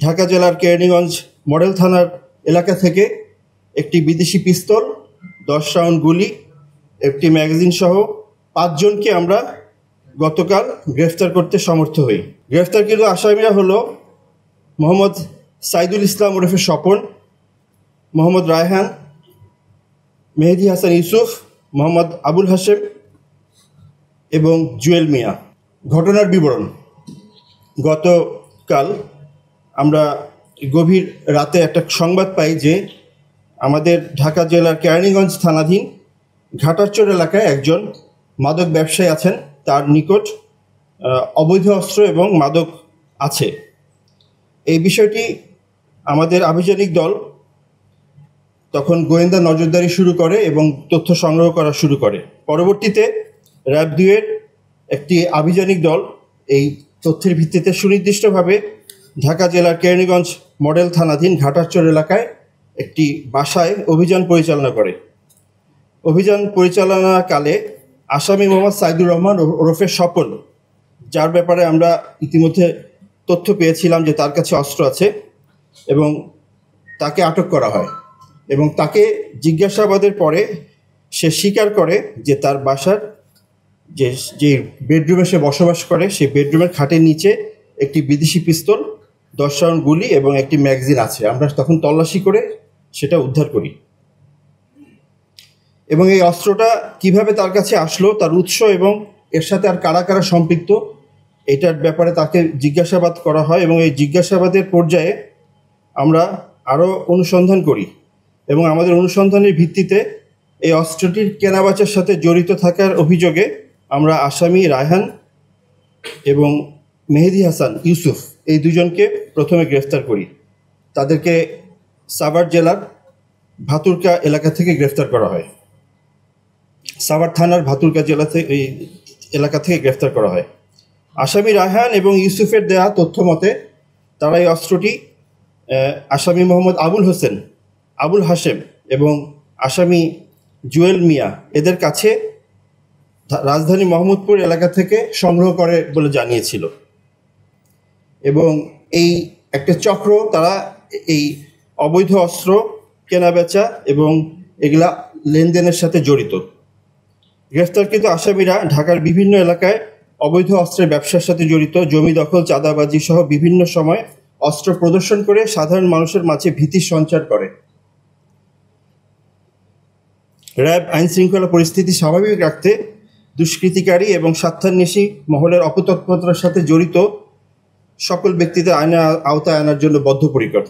ঢাকা জেলার কেরানীগঞ্জ মডেল থানার এলাকা থেকে একটি বিদেশি পিস্তল, 10 রাউন্ড গুলি, একটি ম্যাগাজিন সহ 5 জনকে আমরা গতকাল গ্রেফতার করতে সমর্থ হই। গ্রেফতারকৃত আসামিরা হলো মোহাম্মদ সাইদুল ইসলাম ওরফে স্বপন, মোহাম্মদ রায়হান, মেহেদি হাসান ইউসুফ, মোহাম্মদ আবুল হাশেম এবং জুয়েল মিয়া। ঘটনার বিবরণ: গতকাল আমরা গভীর রাতে একটা সংবাদ পাই যে আমাদের ঢাকা জেলার কেরানীগঞ্জ থানাধীন ঘাটারচর এলাকায় একজন মাদক ব্যবসায়ী আছেন, তার নিকট অবৈধ অস্ত্র এবং মাদক আছে। এই বিষয়টি আমাদের আভিযানিক দল তখন গোয়েন্দা নজরদারি শুরু করে এবং তথ্য সংগ্রহ করা শুরু করে। পরবর্তীতে র্যাব 2-এর একটি আভিযানিক দল এই তথ্যের ভিত্তিতে সুনির্দিষ্টভাবে ঢাকা জেলার কেরানীগঞ্জ মডেল থানাধীন ঘাটারচর এলাকায় একটি বাসায় অভিযান পরিচালনা করে। অভিযান পরিচালনাকালে আসামি মোহাম্মদ সাইদুর রহমান ওরফে স্বপন, যার ব্যাপারে আমরা ইতিমধ্যে তথ্য পেয়েছিলাম যে তার কাছে অস্ত্র আছে, এবং তাকে আটক করা হয় এবং তাকে জিজ্ঞাসাবাদের পরে সে স্বীকার করে যে তার বাসার যে বেডরুমে সে বসবাস করে সেই বেডরুমের খাটের নিচে একটি বিদেশি পিস্তল, 10 রাউন্ড গুলি এবং একটি ম্যাগাজিন আছে। আমরা তখন তল্লাশি করে সেটা উদ্ধার করি এবং এই অস্ত্রটা কিভাবে তার কাছে আসলো, তার উৎস এবং এর সাথে আর কারা কারা সম্পৃক্ত, এটার ব্যাপারে তাকে জিজ্ঞাসাবাদ করা হয় এবং এই জিজ্ঞাসাবাদের পর্যায়ে আমরা আরও অনুসন্ধান করি এবং আমাদের অনুসন্ধানের ভিত্তিতে এই অস্ত্রটির কেনাবেচার সাথে জড়িত থাকার অভিযোগে আমরা আসামি রায়হান এবং মেহেদি হাসান ইউসুফ এই দুজনকে প্রথমে গ্রেফতার করি। তাদেরকে সাভার জেলার ভাতুরকা এলাকা থেকে গ্রেফতার করা হয়, সাভার থানার ভাতুরকা এলাকা থেকে গ্রেফতার করা হয়। আসামি রায়হান এবং ইউসুফের দেয়া তথ্য মতে তারা এই অস্ত্রটি আসামি মোহাম্মদ আবুল হাশেম এবং আসামি জুয়েল মিয়া এদের কাছে রাজধানী মোহাম্মদপুর এলাকা থেকে সংগ্রহ করে বলে জানিয়েছিল এবং এই একটা চক্র, তারা এই অবৈধ অস্ত্র কেনাবেচা এবং এগুলা লেনদেনের সাথে জড়িত। গ্রেফতারকৃত আসামিরা ঢাকার বিভিন্ন এলাকায় অবৈধ অস্ত্রের ব্যবসার সাথে জড়িত, জমি দখল, চাঁদাবাজি সহ বিভিন্ন সময় অস্ত্র প্রদর্শন করে সাধারণ মানুষের মাঝে ভীতির সঞ্চার করে। র্যাব আইনশৃঙ্খলা পরিস্থিতি স্বাভাবিক রাখতে দুষ্কৃতিকারী এবং স্বার্থান্বেষী মহলের অপতৎপরতার সাথে জড়িত সকল ব্যক্তিদের আইনের আওতায় আনার জন্য বদ্ধপরিকর।